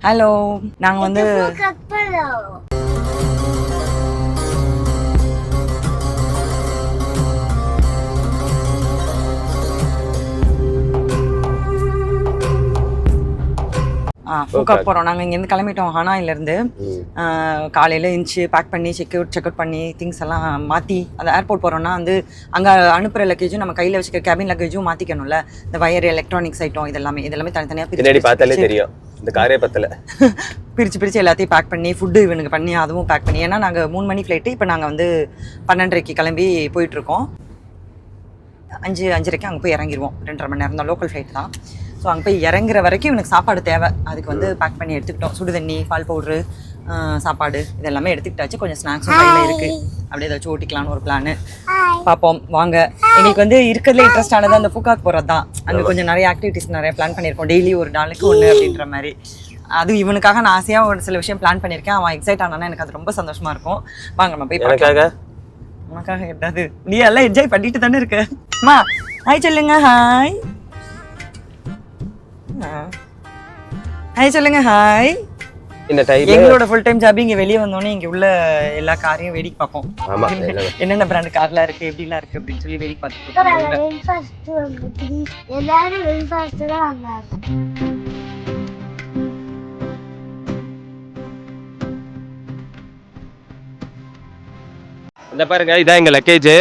Hello, நாங்கள் வந்து ஃபுகாக் போகிறோம். நாங்கள் இங்கேருந்து கிளம்பிட்டோம் ஹனாயிலேருந்து. காலையில் எழுந்துச்சி பேக் பண்ணி செக் அவுட் பண்ணி திங்ஸ் எல்லாம் மாற்றி அந்த ஏர்போர்ட் போகிறோன்னா வந்து அங்கே அனுப்புகிற லக்கேஜும் நம்ம கையில் வச்சுக்க கேபின் லக்கேஜும் மாற்றிக்கணும்ல. இந்த வயர் எலக்ட்ரானிக்ஸ் ஐட்டம் இதெல்லாமே தனித்தனியாக பின்னாடி பார்த்தாலே தெரியும். இந்த காரே பத்தல பிரித்து எல்லாத்தையும் பேக் பண்ணி ஃபுட்டு இவனுக்கு பண்ணி அதுவும் பேக் பண்ணி. ஏன்னா நாங்கள் 3 மணி ஃப்ளைட்டு, இப்போ நாங்கள் வந்து 12:30க்கு கிளம்பி போயிட்டுருக்கோம். 5:30க்கு அங்கே போய் இறங்கிடுவோம். 2.5 மணி நேரம் தான், லோக்கல் ஃப்ளைட் தான். ஸோ அங்கே போய் இறங்குற வரைக்கும் இவனுக்கு சாப்பாடு தேவை. அதுக்கு வந்து பேக் பண்ணி எடுத்துக்கிட்டோம். சுடு தண்ணி, பால் பவுட்ரு, சாப்பாடு இதெல்லாமே எடுத்துக்கிட்டாச்சு. கொஞ்சம் ஸ்நாக்ஸும் கையில் இருக்குது. அப்படியே ஏதாச்சும் ஓட்டிக்கலான்னு ஒரு பிளானு. பார்ப்போம் வாங்க. எங்களுக்கு வந்து இருக்கிறதுல இன்ட்ரெஸ்டானது அந்த ஃபுகாக் போகிறது தான். அங்கே கொஞ்சம் நிறைய ஆக்டிவிட்டிஸ் நிறைய பிளான் பண்ணியிருக்கோம். டெய்லி ஒரு நாளுக்கு ஒன்று அப்படின்ற மாதிரி. அது இவனுக்காக நான் ஆசையாக ஒரு சில விஷயம் பிளான் பண்ணியிருக்கேன். அவன் எக்ஸைட் ஆனானா எனக்கு அது ரொம்ப சந்தோஷமாக இருக்கும். வாங்க நம்ம போய் பார்க்கலாம். உனக்காக எதாவது நீ எல்லாம் என்ஜாய் பண்ணிட்டு தானே இருக்க. அம்மா ஹாய் சொல்லுங்க. ஹாய் ஹாய் சொல்லுங்க. ஹாய். எங்களோட ஃபுல் டைம் ஜாப் இங்கே வெளியே வந்தோடனே இங்கே உள்ள எல்லா காரையும் வேடிக்கை பார்ப்போம். என்னென்ன பிராண்ட் கார்லாம் இருக்கு, எப்படிலாம் இருக்கு அப்படின்னு சொல்லி வேடிக்கை பார்த்துட்டு. இந்த பாருங்க, இதான் எங்க லக்கேஜ்.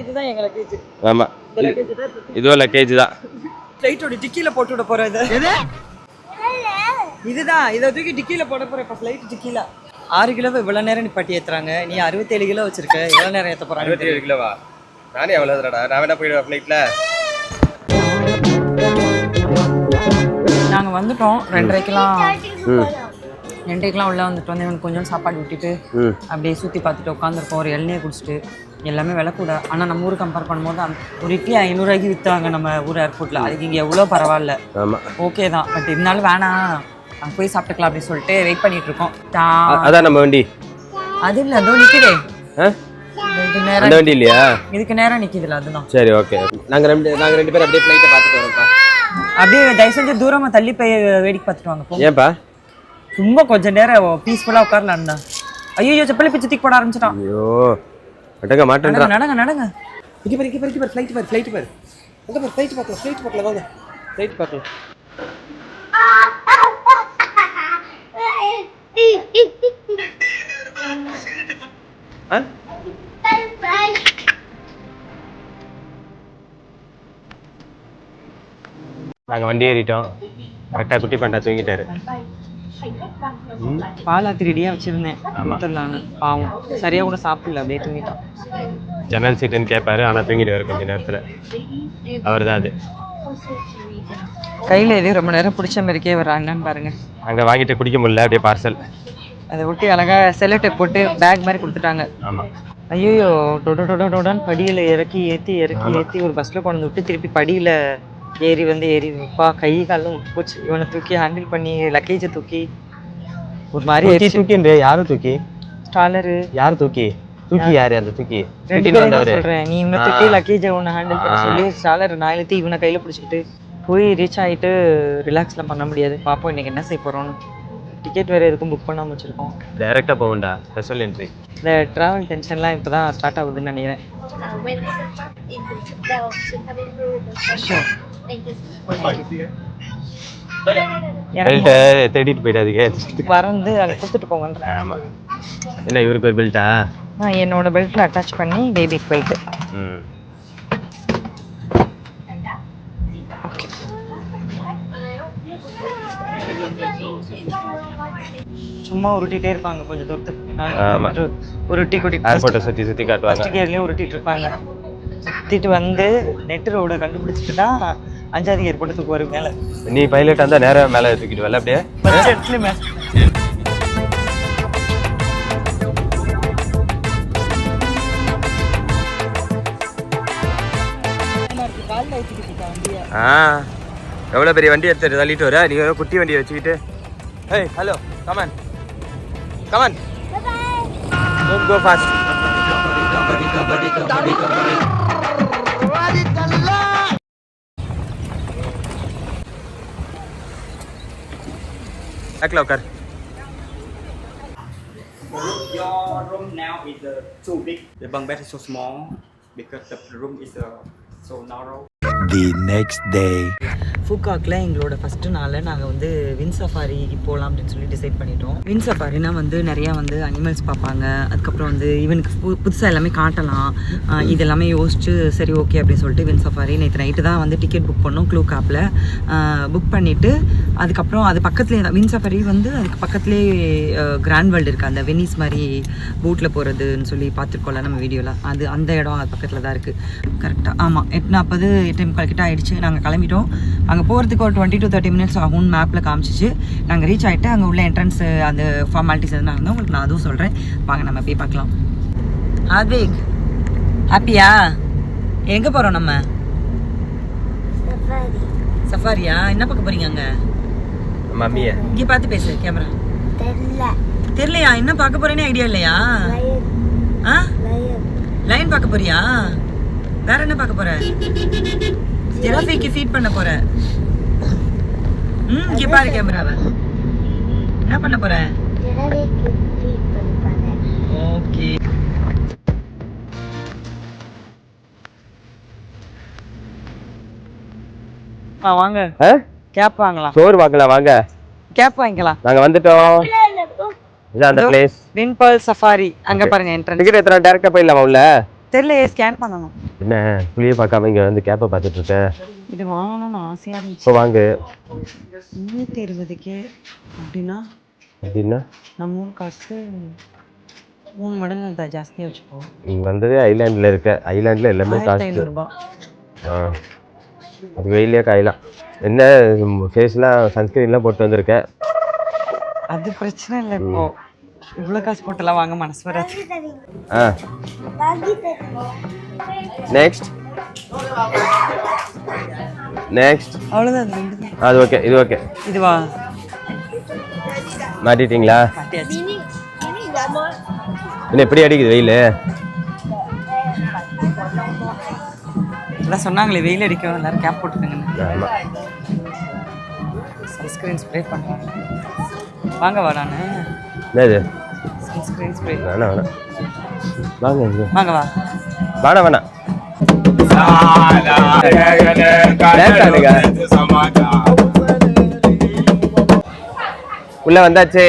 இதுதான் எங்க லக்கேஜ். ஆமா, இதுவும் லக்கேஜ் தான். ஃப்ளைட்டோட டிக்கில போட்டு விட போறது இதுதான். இதை தூக்கி டிக்கில போட போற. இப்போ ஃப்ளைட் டிக்கில 6 கிலோ இவ்வளவு நேரம் நிப்பாட்டி ஏத்துறாங்க. நீ 67 கிலோ வச்சிருக்க. எவ்வளவு நேரம் ஏத்த போறாங்க? 67 கிலோவா? நானே எவ்வளவுடா, நான் வேணா போயிடுவேன் ஃப்ளைட்ல. நாங்க வந்துட்டோம் 2:30க்கெல்லாம் உள்ள வந்துட்டோம். வந்து இவனுக்கு கொஞ்சம் சாப்பாடு விட்டுட்டு அப்படியே சுற்றி பார்த்துட்டு உட்காந்துருக்கோம். ஒரு இளநியை குடிச்சிட்டு. எல்லாமே விலை கூட. ஆனால் நம்ம ஊர் கம்பேர் பண்ணும்போது ஒரு இட்லி 500 ரூபாய்க்கு விற்றாங்க நம்ம ஊர் ஏர்போர்ட்டில். அதுக்கு இங்கே எவ்வளோ பரவாயில்ல, ஓகே தான். பட் இருந்தாலும் வேணாம், அங்கே போய் சாப்பிட்டுக்கலாம் அப்படின்னு சொல்லிட்டு வெயிட் பண்ணிட்டு இருக்கோம். அதான் நம்ம வண்டி. அது இல்லை, அதோ நிற்குதே. அந்த வண்டி இல்லையா? இதுக்கு நேரம் நிற்கிதுல, அதுதான். சரி, ஓகே. நாங்கள் ரெண்டு பேரும் அப்படியே ஃப்ளைட்டை பார்த்துட்டு வரோம்ப்பா. அப்படியே தயவு செஞ்சு தூரமாக தள்ளி போய் வேடிக்கை பார்த்துட்டு வாங்க. ஏன்பா? சும்மா கொஞ்சம் நேரம் பீஸ்ஃபுல்லாக உட்காரலாம் தான். ஐயோ, செப்பலி பிச்சு தூக்கி போட ஆரம்பிச்சிட்டான். ஐயோ, அடங்க மாட்டேன்றான். நடங்க. இங்கே பாரு ஃப்ளைட் பாரு. அங்கே பாரு, ஃப்ளைட் பார்க்கலாம் வாங்க. ஃப்ளைட் பார்க்கலாம். நாங்கள் வண்டி ஏறிட்டோம். கரெக்டாக குட்டி பண்ணா தூங்கிட்டாரு. பாலாத்தி ரெடியாக வச்சுருந்தேன் கொடுத்துடலான்னு. பாவம் சரியாக கூட சாப்பிடல, அப்படியே தூங்கிட்டான். ஜன்னல் சீட்டுன்னு கேட்பாரு, ஆனால் தூங்கிடுவார் கொஞ்சம் நேரத்தில். அவர் தான் அது. கையில் எதையும் ரொம்ப நேரம் பிடிச்ச மாதிரிக்கே வர்றாங்கன்னு பாருங்கள். அங்கே வாங்கிட்டு குடிக்க முடியல, அப்படியே பார்சல். அதை ஒட்டி அழகாக செல்லோடேப் போட்டு பேக் மாதிரி கொடுத்துட்டாங்க. ஆமாம். ஐயோ, டொடான்னு படியில் இறக்கி ஏற்றி ஒரு பஸ்ஸில் கொண்டு விட்டு திருப்பி படியில் ஏறிப்பா கை காலும் போச்சு. இவனை தூக்கி ஹேண்டில் பண்ணி லக்கேஜை தூக்கி ஒரு மாதிரி தூக்கின்ற. யாரும் தூக்கி? ஸ்டாலரு. யார் தூக்கி யாரு? அந்த தூக்கி சொல்கிறேன். நீ இவனை தூக்கி லக்கேஜை ஒன்று ஹேண்டில் பண்ண சொல்லி ஸ்டாலர் நான் இழுத்து இவனை கையில் பிடிச்சிக்கிட்டு போய் ரீச் ஆகிட்டு ரிலாக்ஸ்லாம் பண்ண முடியாது. பார்ப்போம் இன்றைக்கி என்ன செய்ய போகிறோன்னு. டிக்கெட் வேறு எதுக்கும் புக் பண்ணாமல் வச்சுருக்கோம். டைரெக்டாக போகண்டா, ஸ்பெஷல் என்ட்ரி. இந்த ட்ராவல் டென்ஷன்லாம் இப்போ தான் ஸ்டார்ட் ஆகுதுன்னு நினைக்கிறேன். தேடிட்டு போயிடாதீங்க, வரந்து அதை கொடுத்துட்டு போங்க. ஆமாம். என்ன இவருக்கு ஒரு பெல்ட்டா? என்னோட பெல்ட்டில் அட்டாச் பண்ணி பேபிக்கு பெல்ட்டு. சும்மா உருட்டிகிட்டே இருப்பாங்க கொஞ்சம் தூரத்துக்கு. உருட்டி குட்டி சுற்றி காட்டுவாங்க. ஃபஸ்ட் கியர்லேயும் உருட்டிட்டு இருப்பாங்க. சுற்றிட்டு வந்து நெட் ரோட கண்டுபிடிச்சிட்டு தான் 5வது கியர் போட்டு தூக்குவாரு மேலே. நீ பைலட் இருந்தால் நேரம் மேலே தூக்கிட்டு வரல அப்படியே ஃபஸ்ட் இடத்துல மேலே. எவ்வளோ பெரிய வண்டி எடுத்துட்டு தள்ளிட்டு வர. நீங்கள் குட்டி வண்டியை வச்சுக்கிட்டு. Hey, hello, come on. Don't go fast. பேக்கில் உட்கார். Your room now is too big. The bunk bed is so small because the room is so narrow. The next day. ஃபூகாக்கில் எங்களோட ஃபஸ்ட்டு நாளில் நாங்கள் வந்து வின் சஃபாரி போகலாம் அப்படின்னு சொல்லி decide பண்ணிட்டோம். வின் சஃபாரினா வந்து நிறையா வந்து அனிமல்ஸ் பார்ப்பாங்க. அதுக்கப்புறம் வந்து ஈவனுக்கு புதுசாக எல்லாமே காட்டலாம். இது எல்லாமே யோசிச்சு சரி ஓகே அப்படின்னு சொல்லிட்டு வின் சஃபாரி நேற்று நைட்டு தான் வந்து டிக்கெட் புக் பண்ணோம். க்ளூக் ஆப்பில் புக் பண்ணிவிட்டு அதுக்கப்புறம் அது பக்கத்துலேயே தான் வின் சஃபாரி வந்து அதுக்கு பக்கத்துலேயே கிராண்ட் வேர்ல்டு இருக்குது. அந்த வெனிஸ் மாதிரி போட்டில் போகிறதுன்னு சொல்லி பார்த்துருக்கோம்ல நம்ம வீடியோவில். அது அந்த இடம் அது பக்கத்தில் தான் இருக்குது. கரெக்டாக ஆமாம் 8:40 8:45 கிட்ட ஆகிடுச்சு. நாங்கள் கிளம்பிட்டோம். அங்கே போகிறதுக்கு ஒரு 20 to 30 minutes ஆகும் மேப்பில் காமிச்சிச்சு. நாங்கள் ரீச் ஆகிட்டு அங்கே உள்ள என்ட்ரன்ஸு அந்த ஃபார்மாலிட்டிஸ் எதுனா இருந்தால் உங்களுக்கு நான் அதுவும் சொல்கிறேன். வாங்க நம்ம போய் பார்க்கலாம். ஆத்விக் ஹாப்பியா? எங்கே போகிறோம் நம்ம? சஃபாரியா? என்ன பார்க்க போகிறீங்க அங்கே? மம்மியை இங்கே பார்த்து பேசு கேமரா. தெரியலையா? என்ன பார்க்க போகிறேன்னு ஐடியா இல்லையா? ஆ லைன் பார்க்க போறியா? வேற என்ன பார்க்க போற? ஜிராஃபிக்கு ஃபீட் பண்ண போற. இங்க பாரு கேமராவை. என்ன பண்ண போற? ஜிராஃபிக்கு ஃபீட் பண்ண போறேன். ஓகே. வாங்க. கேப் வாங்கலாம். சோறு வாங்கலாம் வாங்க. கேப் வாங்கிக்கலாம். நாங்க வந்துட்டோம். இதான் அந்த பிளேஸ். வின்பல் சஃபாரி. அங்க பாருங்க என்ட்ரன்ஸ். டிக்கெட் எத்தனை டைரக்டா போயிடலாமா உள்ள? தெரியலையே, ஸ்கேன் பண்ணணும். என்ன புளியை பார்க்காம இங்கே வந்து கேப்பை பார்த்துட்டு இருக்க? இது வாங்கணும்னு ஆசையாக இருந்துச்சு. இப்போ வாங்கு. 320 அப்படின்னா அப்படின்னா நம்ம ஊர் காசு 3 மடங்கு ஜாஸ்தியாக வச்சுப்போம். இங்கே வந்தது ஐலாண்டில் இருக்க. ஐலாண்டில் எல்லாமே காசு. 1500 அது வெயிலே காயலாம். என்ன ஃபேஸ்லாம் சன்ஸ்கிரீன்லாம் போட்டு வந்திருக்க? அது பிரச்சனை இல்லை. இப்போ இவ்வளோ காசு போட்டெல்லாம் வாங்க மனசு வராது. நெக்ஸ்ட் நெக்ஸ்ட் அவ்வளோதான். அது ஓகே. இது ஓகே. இதுவா மாட்டிட்டீங்களா? மாட்டியாச்சு. இன்னும் எப்படி அடிக்குது வெயில்? எல்லாம் சொன்னாங்களே வெயில் அடிக்கும் எல்லாரும் கேப் போட்டுக்கோங்கன்னு. ஆமாம். சன்ஸ்கிரீன் ஸ்ப்ரே பண்ணுறேன். வாங்கவா? நான் என்னது சன்ஸ்கிரீன் ஸ்ப்ரே? வேணாம் வேணாம் வாங்க இங்கே. வாங்கவா? வேணாம் வேணாம். உள்ள வந்தாச்சு.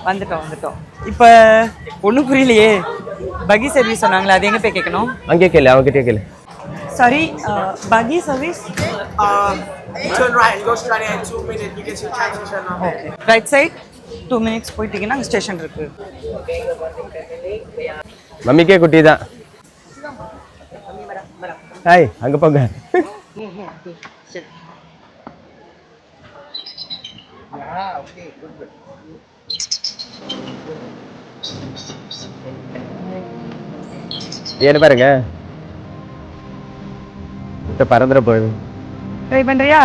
வந்துட்டோம். இப்போ ஒன்றும் புரியலையே. பகி சர்வீஸ் சொன்னாங்களே, அது எங்கே போய் கேட்கணும்? அங்கே கேளு, அவங்ககிட்டே கேளு. சாரி, பகி service. Turn right and go straight in 2 minutes. You get your taxi turn on. Okay. Right side 2 minutes போயிட்டீங்கன்னா அங்கே ஸ்டேஷன் இருக்கு. மம்மிக்கே குட்டி தான். ஹாய், அங்கே போங்க. ஏன்னு பாருங்க, பறந்துட போகுது. ட்ரை பண்றியா?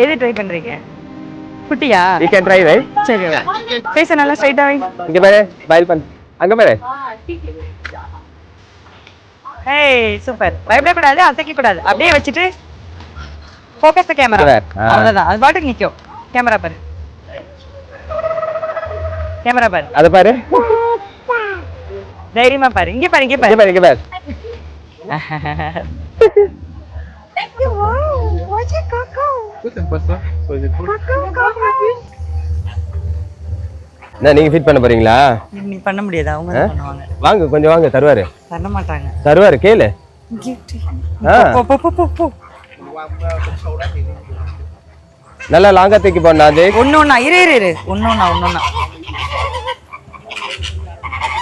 எது ட்ரை பண்றீங்க? குட்டியா? You can try, right? சரி, ஃபேஸ் நல்லா ஸ்ட்ரைட்டா வை. இங்க பாரு, ஸ்மைல் பண்ணு. அங்க பாரு. Hey, super. பயப்பட கூடாது, அசைக்க கூடாது. அப்படியே வச்சிட்டு ஃபோக்கஸ் தி கேமரா. அவ்வளவுதான். அது பாட்டுக்கு நிக்கும். கேமரா பாரு. கேமரா பாரு. அத பாரு. தைரியமா பாரு. இங்க பாரு, இங்க பாரு. இங்க பாரு, இங்க பாரு. நீங்க ஃபீட் பண்ண போறீங்களா? நீ பண்ண முடியாது, அவங்க தான் பண்ணுவாங்க. வாங்க, கொஞ்சம் வாங்க. தருவாரு. பண்ண மாட்டாங்க. தருவாரு, கேளு. போ. நல்லா லாங்கா தூக்கி போனா. அது ஒண்ணு இரு. ஒண்ணு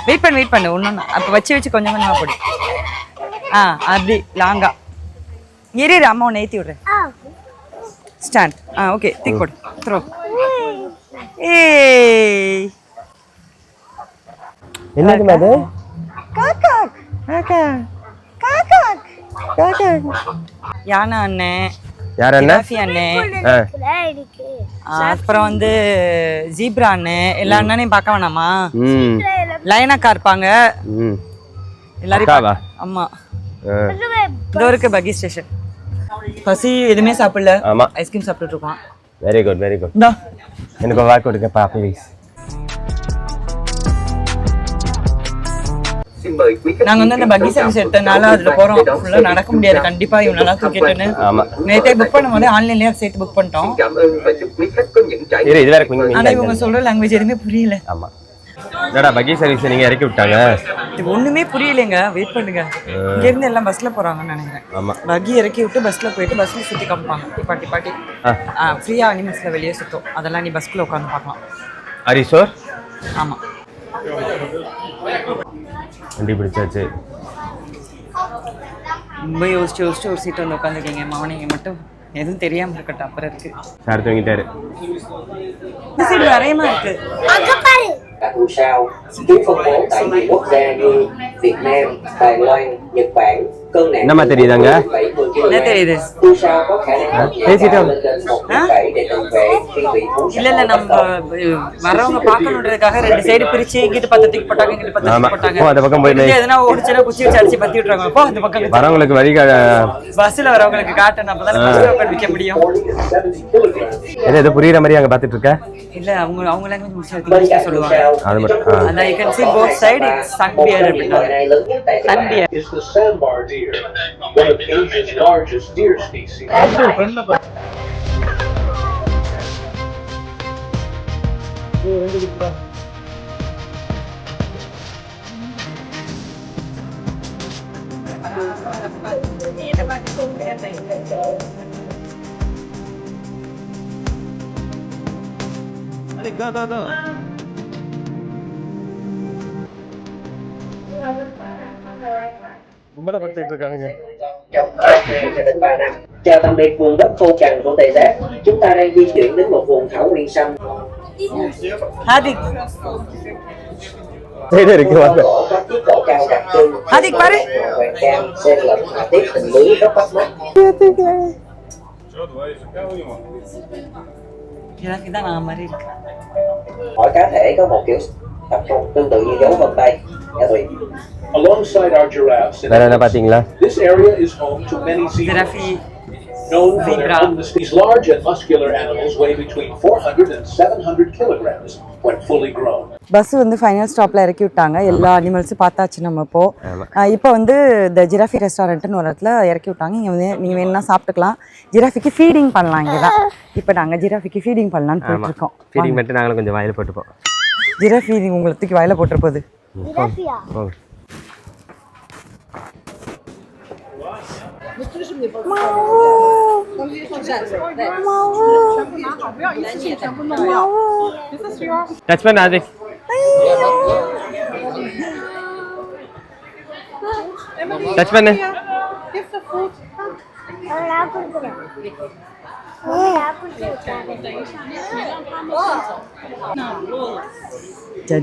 வெயிட் பண்ணு. ஒண்ணு அப்ப வச்சு கொஞ்சம் கொஞ்சமா போடு. அப்படி லாங்கா இரு. அம்மா உன்னை ஏத்தி விடுறேன். ஸ்டாண்ட். ஓகே, தூக்கி போடு. த்ரோ. ஏய், என்னது அது? காக்கா. யானை அண்ணே, யார் அண்ணே? ஜிராஃபி அண்ணே, அப்புறம் வந்து ஜீப்ரா அண்ணே. எல்லா அண்ணனையும் பார்க்க வேணாமா? லைனாக்கா இருப்பாங்க எல்லாரும். ஆமா, இதோ இருக்கு பகி ஸ்டேஷன். பசி எதுவுமே சாப்பிடல. ஆமா, ஐஸ்கிரீம் சாப்பிட்டுட்டு இருக்கோம். Very good very good. இந்தா எனக்கு ஒரு வாக்கு கொடுங்கப்பா ப்ளீஸ். நாங்க வந்து அந்த பக்கி சர்வீஸ் எடுத்தனால அதுல போறோம். ஃபுல்லா நடக்க முடியாது கண்டிப்பா இவனெல்லாம் தூக்கிட்டுன்னு. ஆமா நேத்தே புக் பண்ணும்போது ஆன்லைன்லயே சேர்த்து புக் பண்ணிட்டோம். இது வேற ஆனா இவங்க சொல்ற லாங்குவேஜ் எதுவுமே புரியல. ஆமா என்னடா பக்கி சர்வீஸ் நீங்க இறக்கி விட்டாங்க? இது ஒண்ணுமே புரியலைங்க. வெயிட் பண்ணுங்க. இங்க இருந்து எல்லாம் பஸ்ல போறாங்கன்னு நினைக்கிறேன். ஆமா பக்கி இறக்கி விட்டு பஸ்ல போயிட்டு பஸ்ல சுத்தி காமிப்பாங்க. பாட்டி பாட்டி ஃப்ரீயா அனிமல்ஸ்ல வெளியே சுத்தம். அதெல்லாம் நீ பஸ்க்குள்ள உட்காந்து பார்க்கலாம். Are you sure? ஆமா வண்டி பிடிச்சாச்சு. ரொம்ப யோசிச்சு யோசிச்சு ஒரு சீட் வந்து உட்காந்துருக்கீங்க. மார்னிங் மட்டும் எதுவும் தெரியாம இருக்கட்டும். அப்புறம் இருக்கு சார் தூங்கிட்டாரு. இந்த சைடு நிறையமா இருக்கு. Các ngôi sao chúng phân bố tại nhiều quốc gia như Việt Nam, Đài Loan, Nhật Bản. Cân nặng என்னம்மா தெரியுதாங்க? 7 kg. என்ன தெரியுது? Ngôi sao có khả năng hấp dẫn lên đến 1,7 để tự vệ khi bị cú இல்ல இல்ல நம்ம வரவங்க பார்க்கணுன்றதுக்காக ரெண்டு side பிரிச்சு இங்கிட்டு பத்து தூக்கி போட்டாங்க இங்கிட்டு பத்து ஆமா. தூக்கி போட்டாங்க. அந்த பக்கம் போய் இங்க எதனா ஓடிச்சுனா குச்சி வச்சு அடிச்சு பத்தி விட்டுறாங்க. போ அந்த பக்கம் வரவங்களுக்கு வழி பஸ்ல வரவங்களுக்கு காட்டணும். அப்பதான் பஸ்ல உட்கார்ந்து விக்க முடியும். 70 kg. ஏதோ புரியுற மாதிரி அங்க பாத்துட்டு இருக்க. இல்ல அவங்க லாங்குவேஜ் முடிச்சு சொல்லுவாங்க. அது மட்டும் and you can see both side it's sun beer அப்படினா sun beer is the sandbar deer, one of Asia's largest deer species. Chào tạm biệt vùng đất khô cằn của Tây Giác. Chúng ta đang di chuyển đến một vùng thảo nguyên xanh. Hadik இருக்கு வாங்க. Có chiếc cổ cao đặc trưng. Hadik பாரு. Hoàng cam, xen lẫn họa tiết tình lưới rất bắt mắt. ஜிராஃபி தான் நான் மாதிரி இருக்கு. Mỗi cá thể có một kiểu tập trung tương tự như dấu vân tay. Tùy. Alongside our giraffes, வேற என்ன பாத்தீங்களா? this area is home to many zebras. ஜிராஃபி Known for their Zebra. homeless, these large and muscular animals weigh between 400 and 700 kilograms when fully grown. Bus வந்து final ஸ்டாப்ல இறக்கி விட்டாங்க. எல்லா அனிமல்ஸும் பார்த்தாச்சு நம்ம இப்போ வந்து இந்த ஜிராஃபி ரெஸ்டாரண்ட்னு ஒரு இடத்துல இறக்கி விட்டாங்க. இங்கே வந்து நீங்கள் வேணும்னா சாப்பிட்டுக்கலாம். ஜிராஃபிக்கு ஃபீடிங் பண்ணலாம் இங்கே தான். இப்போ நாங்கள் ஜிராஃபிக்கு ஃபீடிங் பண்ணலான்னு போயிட்டு இருக்கோம். ஃபீடிங் மட்டும் நாங்களும் கொஞ்சம் வாயில போட்டுப்போம். ஜிராஃபி உங்களை தூக்கி வாயில போட்டுற போகுது. டச் பண்ணு அது. டச் பண்ணு.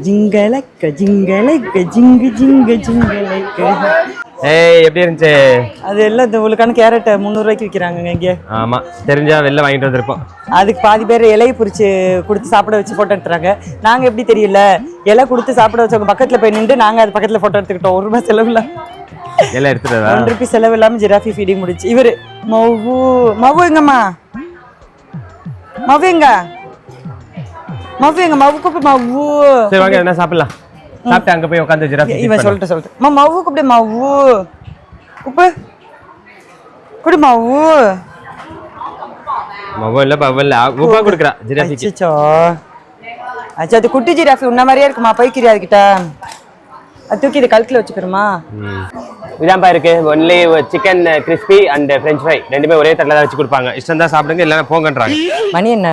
ஜிங்கலக்க ஜிங்கலக்க ஜிங்கு ஜிங்கு ஜிங்கலக்க. ஏய் எப்படி இருந்துச்சு? அது எல்லாம் இந்த உங்களுக்கான கேரட்டை 300 ரூபாய்க்கு விற்கிறாங்க இங்கே. ஆமா தெரிஞ்சா வெளில வாங்கிட்டு வந்திருப்போம். அதுக்கு பாதி பேர் இலையை பிடிச்சி கொடுத்து சாப்பிட வச்சு ஃபோட்டோ எடுத்துறாங்க. நாங்கள் எப்படி தெரியல இலை கொடுத்து சாப்பிட வச்சவங்க பக்கத்தில் போய் நின்று நாங்கள் அது பக்கத்தில் ஃபோட்டோ எடுத்துக்கிட்டோம். 1 ரூபாய் செலவு இல்லை. எல்லாம் எடுத்துட்டதா? 1 ரூபாய் செலவு இல்லாமல் ஜிராஃபி ஃபீடிங் முடிச்சு. இவர் மவ்வு மவ்வு எங்கம்மா மவ்வு எங்க மவ்வு எங்க மவ்வு கூப்பிட்டு மவ்வு. சரி வாங்க என்ன சாப்பிடலாம். சாப்பிட்டு அங்க போய் உட்காந்து ஜிராஃபி. இவன் சொல்லிட்டு மவ்வு கூப்பிடு மவ்வு உப்பு குடி மவ்வு. மொபைல்ல பவல்ல உப்பா குடுக்குறா ஜிராஃபிக்கு. அச்சோ அச்சா அது குட்டி ஜிராஃபி உன்ன மாதிரியே இருக்குமா? போய்க்கிறியா அதுக்கிட்ட? அது தூக்கி இது கழுத்துல வச்சுக்கிறோமா? இதான்ப்பா இருக்கு. Only chicken crispy and French fry ரெண்டுமே ஒரே தட்டில் தான் வச்சு கொடுப்பாங்க. இஷ்டம் தான் சாப்பிடுங்க இல்லைன்னா போங்கன்றாங்க. மணி என்ன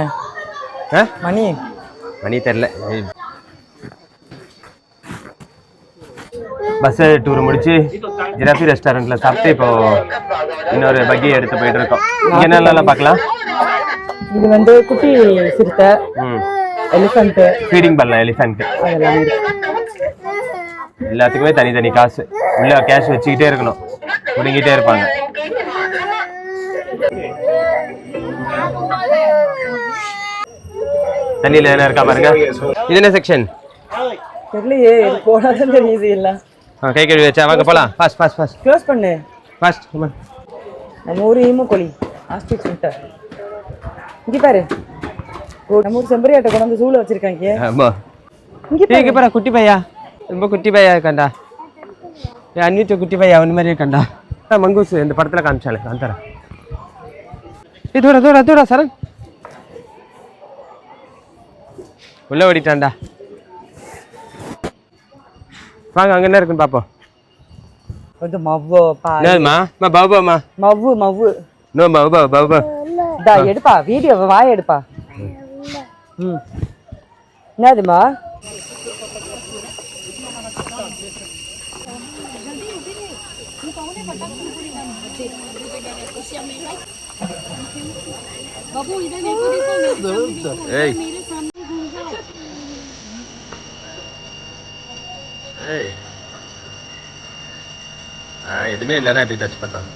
மணி மணி தெரில. பஸ் டூர் முடிச்சு ஜிராஃபி ரெஸ்டாரண்ட்ல சாப்பிட்டு இப்போ இன்னொரு பக்கி எடுத்து போயிட்டு இருக்கோம். இங்க என்னெல்லாம் பார்க்கலாம்? இது வந்து குட்டி சிறுத்தை, எலிஃபண்ட், ஃபீடிங் பண்ணலாம் எலிஃபண்ட். எல்லாத்துக்குமே தனித்தனி காசு. உள்ள கேஷ் வச்சுக்கிட்டே இருக்கணும். முடிங்கிட்டே இருப்பாங்க. தண்ணியில என்ன இருக்கா பாருங்க. இது என்ன செக்ஷன் தெரியலையே. இது போனாதான் தெரியுது. இல்லை கை கழுவி வச்சா வாங்க போலாம். ஃபாஸ்ட் ஃபாஸ்ட் ஃபாஸ்ட் க்ளோஸ் பண்ணு. ஃபாஸ்ட். நம்ம ஊர் ஈமு கோழி ஆஸ்ட்ரிச் முட்டை. இங்கே பாரு நம்ம ஊர் செம்பரியாட்டை கொண்டு வந்து சூழ வச்சிருக்காங்க. ஆமா. இங்க பாரு குட்டி பையா. ரொம்ப குட்டி பையா இருக்காண்டா. அன்னிட்டு குட்டி பையா அவன் மாதிரி இருக்காண்டா. மங்கூஸ் இந்த படத்துல காமிச்சாலே காந்தாரா. தூர சரண். உள்ள ஓடிட்டான்டா. வாங்க அங்க என்ன இருக்குன்னு பாப்போம். வந்து மவ்வு பா. என்னம்மா? பாபாமா. மவ்வு. நோ பாபா. டா எடுப்பா வீடியோ வாய் எடுப்பா. என்னதுமா? बाबू इधर देखो ஏய் எதுவுமே இல்லைன்னா எப்படி டச் பண்ணலாம்.